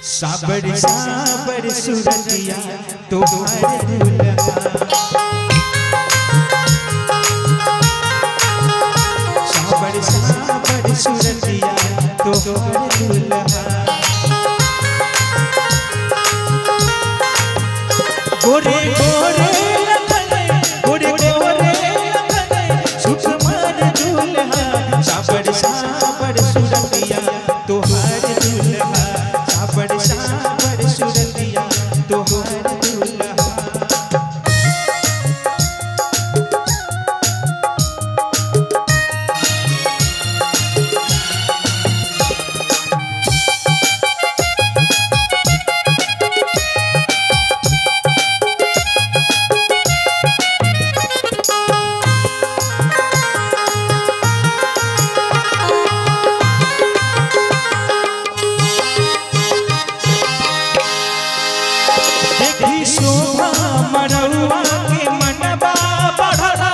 साबर साबर सूरतिया तुम्हारे दुल्हा, साबर साबर सूरतिया तुम्हारे दुल्हा। गोरे गोरे लखने, गोरे गोरे लखने, सुकुमार दुल्हा, साबर साबर सूरतिया तुम्हारे दुल्हा, साबर साबर सूरतिया तुम्हारे दुल्हा। शोभा मरवा के मनवा बढ़ला,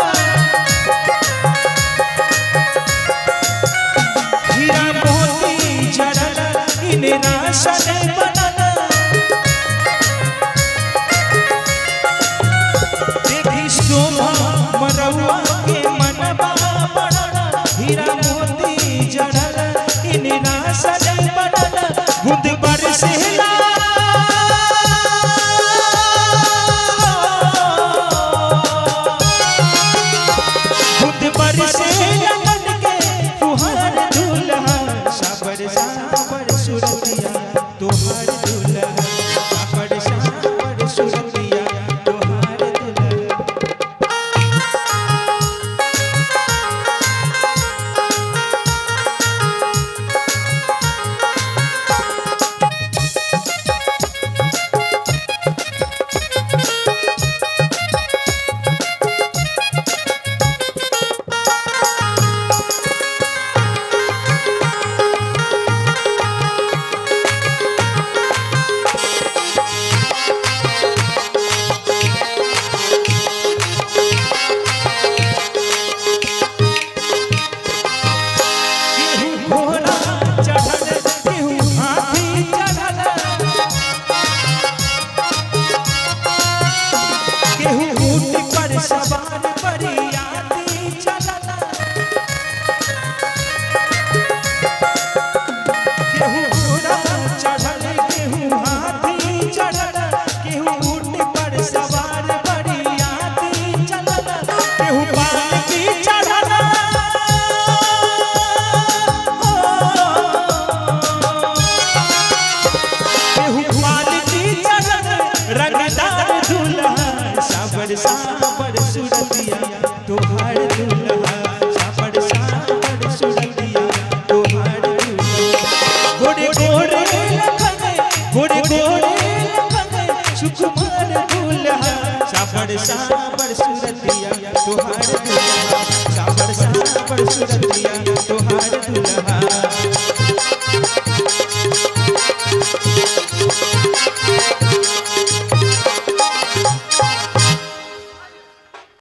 हीरा मोती जड़ल इने राशन बनला। देखी शोभा मरवा के मनवा बढ़ला, हीरा मोती जड़ल इने राशन बनला। बुंद बरसेला साबर सूरतिया तुम्हारे दुल्हा, साबर साबर सूरतिया तुम्हारे दुल्हा। सवार बरियाती चलला, केहू घोड़ा चढ़ल केहू हाथी चढ़ल, केहू ऊँट पर सवार बरियाती चलल, केहू पालकी चढ़ल, केहू पालकी चढ़ल, रंगदार दूल्हा, साबर साबर सूरतिया तुम्हारे दुल्हा, साबर साबर सूरतिया तुम्हारे दुल्हा। गोरे गोरे लखने, गोरे गोरे लखने, सुकुमार दुल्हा, साबर साबर सूरतिया तुम्हारे दुल्हा, साबर साबर सूरतिया तुम्हारे दुल्हा।